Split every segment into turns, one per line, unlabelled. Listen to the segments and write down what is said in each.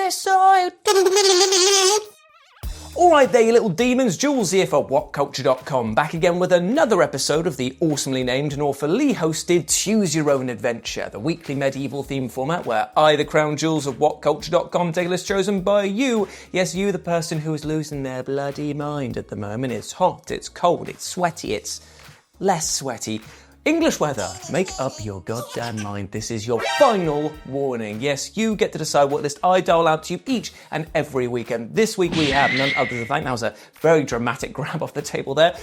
this side. Alright there, you little demons, Jules here for WhatCulture.com, back again with another episode of the awesomely named and awfully hosted Choose Your Own Adventure, the weekly medieval theme format where I, the Crown Jewels of WhatCulture.com, take a list chosen by you. Yes, you, the person who is losing their bloody mind at the moment. It's hot, it's cold, it's sweaty, it's less sweaty. English weather, make up your goddamn mind. This is your final warning. Yes, you get to decide what list I dole out to you each and every weekend. This week we have none other than, that was a very dramatic grab off the table there,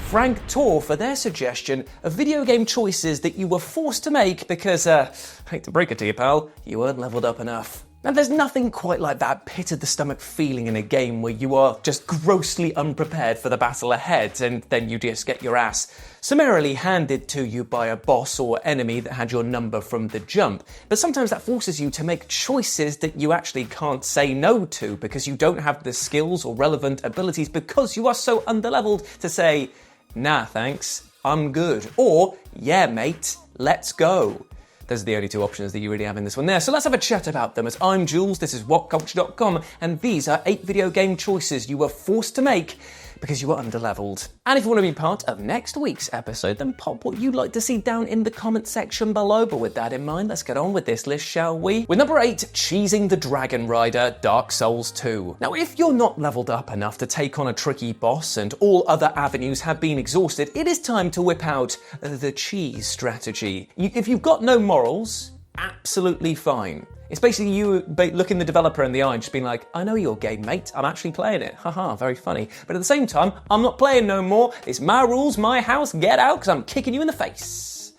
Frank Tor for their suggestion of video game choices that you were forced to make because, hate to break it to you, pal, you weren't leveled up enough. Now, there's nothing quite like that pit-of-the-stomach feeling in a game where you are just grossly unprepared for the battle ahead and then you just get your ass summarily handed to you by a boss or enemy that had your number from the jump. But sometimes that forces you to make choices that you actually can't say no to because you don't have the skills or relevant abilities because you are so underleveled to say, nah, thanks, I'm good. Or, yeah, mate, let's go. Those are the only two options that you really have in this one there. So let's have a chat about them as I'm Jules, this is WhatCulture.com, and these are 8 video game choices you were forced to make because you were underleveled. And if you want to be part of next week's episode, then pop what you'd like to see down in the comment section below. But with that in mind, let's get on with this list, shall we? With number 8, Cheesing the Dragon Rider, Dark Souls 2. Now, if you're not leveled up enough to take on a tricky boss and all other avenues have been exhausted, it is time to whip out the cheese strategy. If you've got no morals, absolutely fine. It's basically you looking the developer in the eye and just being like, I know your game, mate. I'm actually playing it. Haha, very funny. But at the same time, I'm not playing no more. It's my rules, my house. Get out, because I'm kicking you in the face.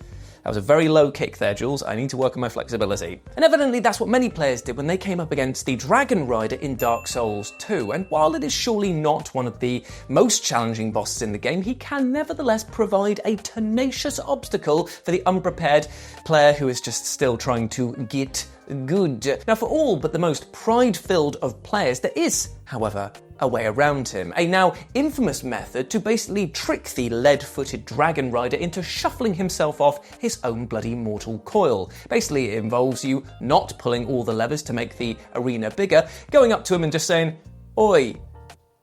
That was a very low kick there, Jules. I need to work on my flexibility. And evidently that's what many players did when they came up against the Dragon Rider in Dark Souls 2. And while it is surely not one of the most challenging bosses in the game, he can nevertheless provide a tenacious obstacle for the unprepared player who is just still trying to get good. Now, for all but the most pride-filled of players, there is, however, a way around him. A now infamous method to basically trick the lead-footed Dragon Rider into shuffling himself off his own bloody mortal coil. Basically, it involves you not pulling all the levers to make the arena bigger, going up to him and just saying, "Oi,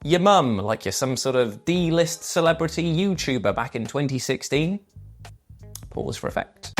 your mum," like you're some sort of D-list celebrity YouTuber back in 2016. Pause for effect.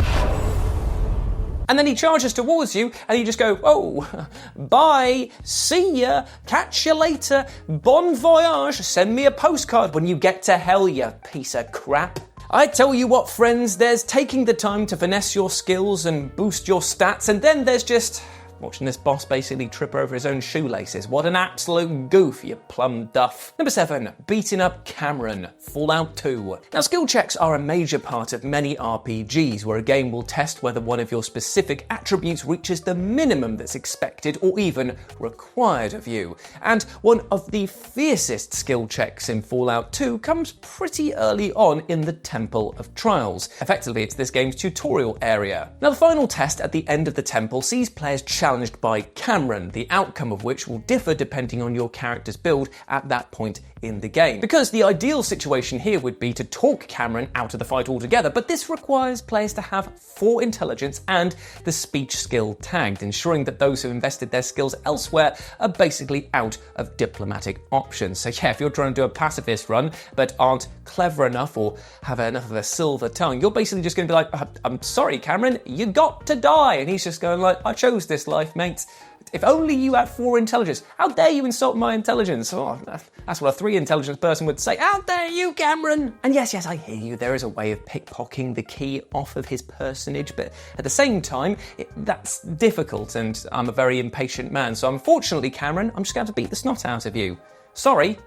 And then he charges towards you, and you just go, oh, bye, see ya, catch you later, bon voyage, send me a postcard when you get to hell, you piece of crap. I tell you what, friends, there's taking the time to finesse your skills and boost your stats, and then there's just watching this boss basically trip over his own shoelaces. What an absolute goof, you plum duff. Number 7, beating up Cameron, Fallout 2. Now, skill checks are a major part of many RPGs, where a game will test whether one of your specific attributes reaches the minimum that's expected or even required of you. And one of the fiercest skill checks in Fallout 2 comes pretty early on in the Temple of Trials. Effectively, it's this game's tutorial area. Now, the final test at the end of the temple sees players challenged by Cameron, the outcome of which will differ depending on your character's build at that point in the game. Because the ideal situation here would be to talk Cameron out of the fight altogether, but this requires players to have 4 intelligence and the speech skill tagged, ensuring that those who invested their skills elsewhere are basically out of diplomatic options. So yeah, if you're trying to do a pacifist run, but aren't clever enough or have enough of a silver tongue, you're basically just going to be like, I'm sorry, Cameron, you got to die. And he's just going like, I chose this life, mate. If only you had 4 intelligence. How dare you insult my intelligence? Oh, that's what a 3 intelligence person would say. How dare you, Cameron? And yes, I hear you. There is a way of pickpocketing the key off of his personage, but at the same time, that's difficult, and I'm a very impatient man. So unfortunately, Cameron, I'm just going to beat the snot out of you. Sorry.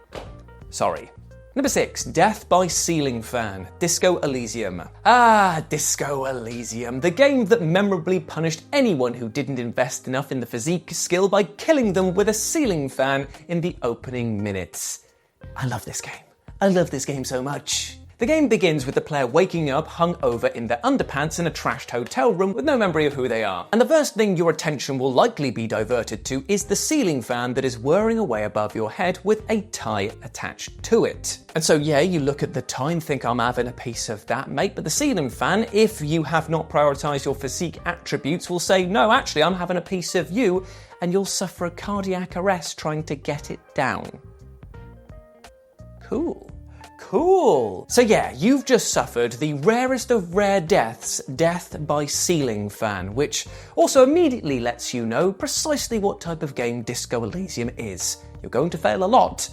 Number 6, Death by Ceiling Fan, Disco Elysium. Ah, Disco Elysium, the game that memorably punished anyone who didn't invest enough in the physique skill by killing them with a ceiling fan in the opening minutes. I love this game. I love this game so much. The game begins with the player waking up hung over in their underpants in a trashed hotel room with no memory of who they are. And the first thing your attention will likely be diverted to is the ceiling fan that is whirring away above your head with a tie attached to it. And so yeah, you look at the tie and think, I'm having a piece of that, mate, but the ceiling fan, if you have not prioritized your physique attributes, will say, no, actually, I'm having a piece of you, and you'll suffer a cardiac arrest trying to get it down. Cool. So yeah, you've just suffered the rarest of rare deaths, death by ceiling fan, which also immediately lets you know precisely what type of game Disco Elysium is. You're going to fail a lot,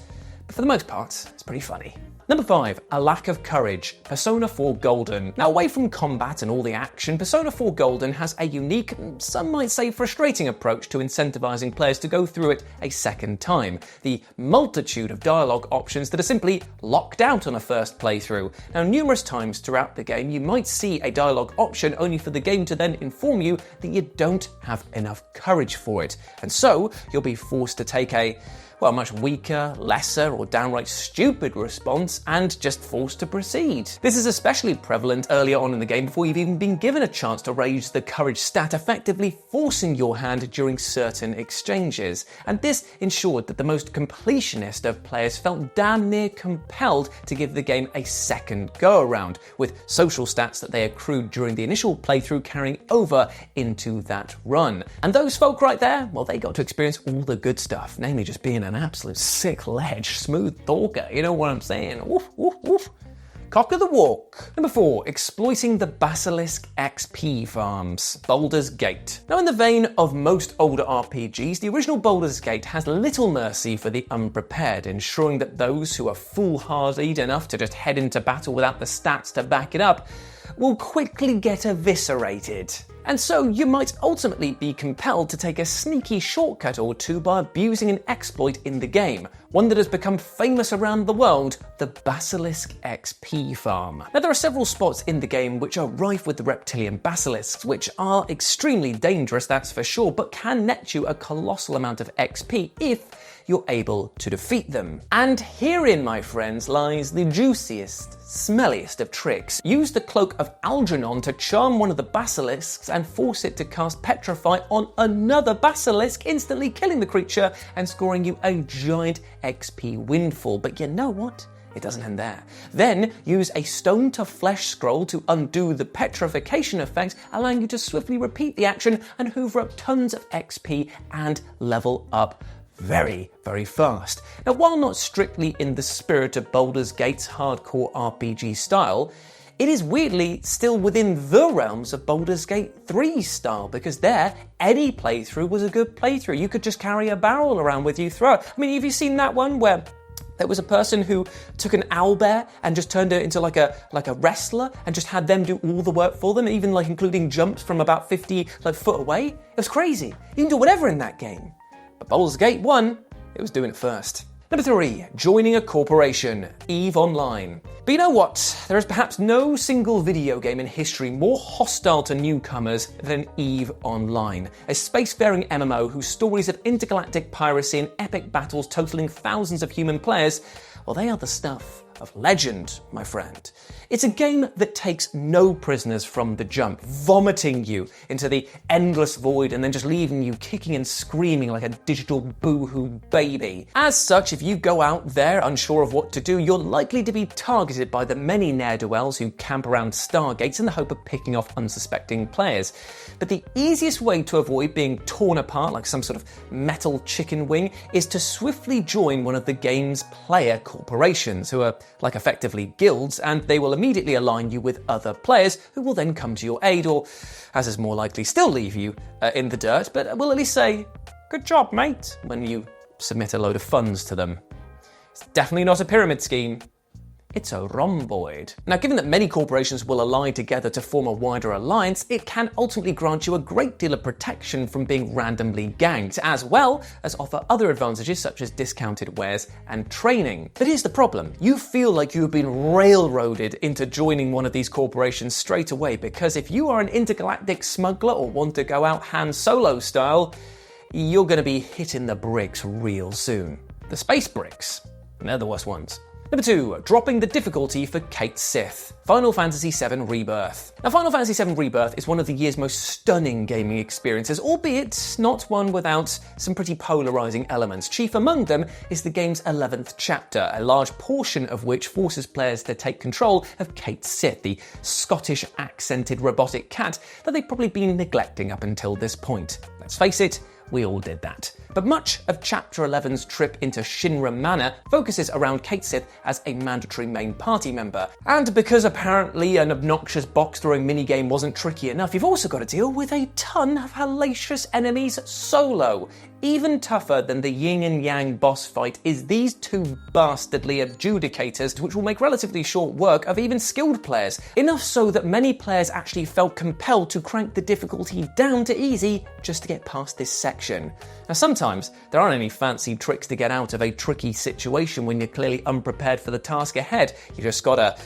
but for the most part, it's pretty funny. Number 5, a lack of courage, Persona 4 Golden. Now, away from combat and all the action, Persona 4 Golden has a unique, some might say frustrating approach to incentivizing players to go through it a second time. The multitude of dialogue options that are simply locked out on a first playthrough. Now, numerous times throughout the game, you might see a dialogue option only for the game to then inform you that you don't have enough courage for it. And so, you'll be forced to take a much weaker, lesser, or downright stupid response and just forced to proceed. This is especially prevalent earlier on in the game before you've even been given a chance to raise the courage stat, effectively forcing your hand during certain exchanges. And this ensured that the most completionist of players felt damn near compelled to give the game a second go-around, with social stats that they accrued during the initial playthrough carrying over into that run. And those folk right there, well, they got to experience all the good stuff, namely just being an absolute sick ledge, smooth talker, you know what I'm saying? Woof, woof, woof. Cock of the walk. Number 4, exploiting the basilisk XP farms. Baldur's Gate. Now, in the vein of most older RPGs, the original Baldur's Gate has little mercy for the unprepared, ensuring that those who are foolhardy enough to just head into battle without the stats to back it up will quickly get eviscerated. And so you might ultimately be compelled to take a sneaky shortcut or two by abusing an exploit in the game, one that has become famous around the world, the Basilisk XP farm. Now, there are several spots in the game which are rife with the reptilian basilisks, which are extremely dangerous, that's for sure, but can net you a colossal amount of XP if you're able to defeat them. And herein, my friends, lies the juiciest, smelliest of tricks. Use the Cloak of Algernon to charm one of the basilisks and force it to cast Petrify on another basilisk, instantly killing the creature and scoring you a giant XP windfall. But you know what? It doesn't end there. Then use a stone to flesh scroll to undo the petrification effect, allowing you to swiftly repeat the action and hoover up tons of XP and level up very, very fast. Now, while not strictly in the spirit of Baldur's Gate's hardcore RPG style, it is weirdly still within the realms of Baldur's Gate 3's style, because there, any playthrough was a good playthrough. You could just carry a barrel around with you throughout. I mean, have you seen that one where there was a person who took an owlbear and just turned it into like a wrestler and just had them do all the work for them, even like including jumps from about 50 foot away? It was crazy. You can do whatever in that game. But Baldur's Gate 1, it was doing it first. Number 3, joining a corporation, EVE Online. But you know what? There is perhaps no single video game in history more hostile to newcomers than EVE Online, a spacefaring MMO whose stories of intergalactic piracy and epic battles totaling thousands of human players, well, they are the stuff of legend, my friend. It's a game that takes no prisoners from the jump, vomiting you into the endless void and then just leaving you kicking and screaming like a digital boo-hoo baby. As such, if you go out there unsure of what to do, you're likely to be targeted by the many ne'er-do-wells who camp around stargates in the hope of picking off unsuspecting players. But the easiest way to avoid being torn apart like some sort of metal chicken wing is to swiftly join one of the game's player corporations, who are like effectively guilds, and they will immediately align you with other players who will then come to your aid, or, as is more likely, still leave you in the dirt, but will at least say, "Good job, mate," when you submit a load of funds to them. It's definitely not a pyramid scheme. It's a rhomboid. Now, given that many corporations will ally together to form a wider alliance, it can ultimately grant you a great deal of protection from being randomly ganked, as well as offer other advantages such as discounted wares and training. But here's the problem. You feel like you've been railroaded into joining one of these corporations straight away, because if you are an intergalactic smuggler or want to go out Han Solo style, you're going to be hitting the bricks real soon. The space bricks. They're the worst ones. Number 2, dropping the difficulty for Kate Sith. Final Fantasy VII Rebirth. Now, Final Fantasy VII Rebirth is one of the year's most stunning gaming experiences, albeit not one without some pretty polarising elements. Chief among them is the game's 11th chapter, a large portion of which forces players to take control of Kate Sith, the Scottish accented robotic cat that they've probably been neglecting up until this point. Let's face it, we all did that. But much of Chapter 11's trip into Shinra Manor focuses around Kate Sith as a mandatory main party member. And because apparently an obnoxious box-throwing minigame wasn't tricky enough, you've also got to deal with a ton of hellacious enemies solo. Even tougher than the yin and yang boss fight is these two bastardly adjudicators, which will make relatively short work of even skilled players. Enough so that many players actually felt compelled to crank the difficulty down to easy just to get past this section. Now, sometimes there aren't any fancy tricks to get out of a tricky situation when you're clearly unprepared for the task ahead. You just gotta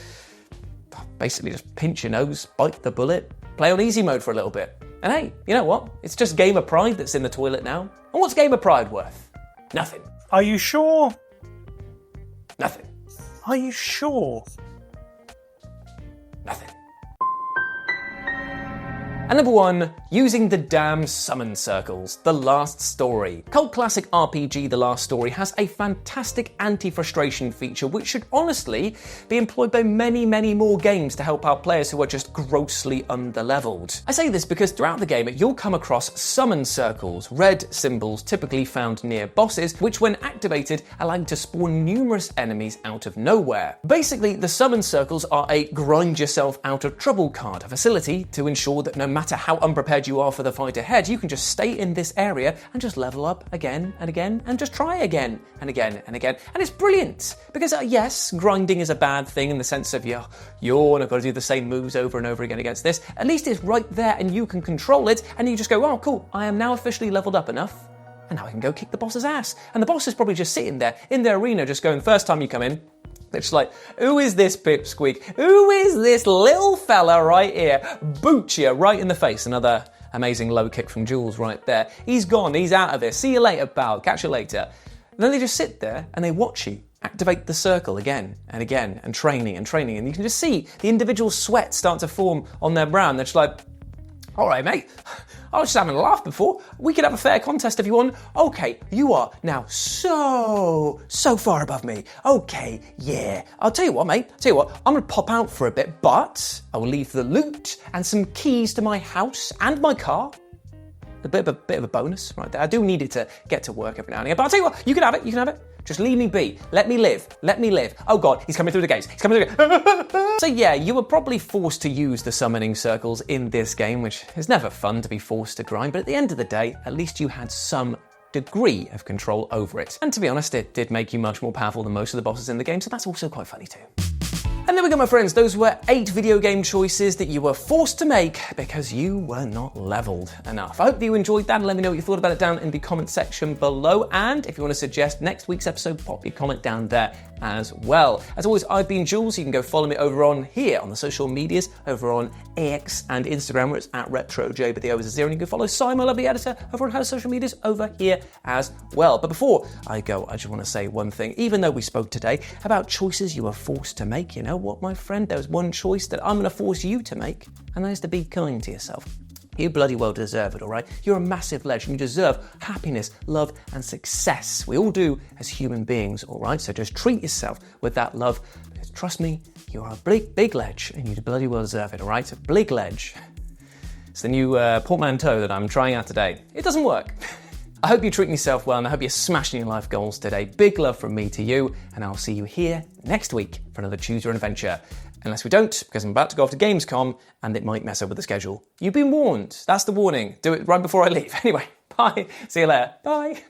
basically just pinch your nose, bite the bullet, play on easy mode for a little bit. And hey, you know what? It's just gamer pride that's in the toilet now. And what's gamer pride worth? Nothing.
Are you sure?
Nothing.
Are you sure?
Nothing. And number 1, using the damn summon circles, The Last Story. Cult classic RPG The Last Story has a fantastic anti-frustration feature which should honestly be employed by many, many more games to help out players who are just grossly underleveled. I say this because throughout the game you'll come across summon circles, red symbols typically found near bosses, which when activated allow you to spawn numerous enemies out of nowhere. Basically, the summon circles are a grind yourself out of trouble card, a facility to ensure that no matter how unprepared you are for the fight ahead, you can just stay in this area and just level up again and again and just try again and again and again. And it's brilliant because yes, grinding is a bad thing in the sense of you've got to do the same moves over and over again against this. At least it's right there and you can control it and you just go, oh cool, I am now officially leveled up enough and now I can go kick the boss's ass. And the boss is probably just sitting there in their arena just going, first time you come in, they're just like, who is this pipsqueak? Who is this little fella right here? Boot you right in the face. Another amazing low kick from Jules right there. He's gone, he's out of this. See you later, pal. Catch you later. And then they just sit there and they watch you activate the circle again and again and training. And you can just see the individual sweat start to form on their brow. And they're just like, all right, mate, I was just having a laugh before. We could have a fair contest if you want. Okay, you are now so far above me. Okay, yeah. I'll tell you what, mate. I'm going to pop out for a bit, but I will leave the loot and some keys to my house and my car. A bit of a bonus right there. I do need it to get to work every now and again. But I'll tell you what, you can have it. Just leave me be. Let me live. Oh God, he's coming through the gates. So yeah, you were probably forced to use the summoning circles in this game, which is never fun to be forced to grind, but at the end of the day, at least you had some degree of control over it. And to be honest, it did make you much more powerful than most of the bosses in the game, so that's also quite funny too. And there we go, my friends. Those were 8 video game choices that you were forced to make because you were not leveled enough. I hope that you enjoyed that and let me know what you thought about it down in the comment section below. And if you want to suggest next week's episode, pop your comment down there as well. As always, I've been Jules. You can go follow me over on here on the social medias, over on X and Instagram, where it's at RetroJ, but the O is a 0. And you can follow Simon, lovely editor, over on her social medias over here as well. But before I go, I just want to say one thing. Even though we spoke today about choices you were forced to make, you know what, my friend? There's one choice that I'm going to force you to make, and that is to be kind to yourself. You bloody well deserve it, all right? You're a massive legend. You deserve happiness, love, and success. We all do as human beings, all right? So just treat yourself with that love, because trust me, you are a big ledge, and you bloody well deserve it, all right? A big ledge. It's the new portmanteau that I'm trying out today. It doesn't work. I hope you're treating yourself well, and I hope you're smashing your life goals today. Big love from me to you, and I'll see you here next week for another Choose Your Adventure. Unless we don't, because I'm about to go off to Gamescom, and it might mess up with the schedule. You've been warned. That's the warning. Do it right before I leave. Anyway, bye. See you later. Bye.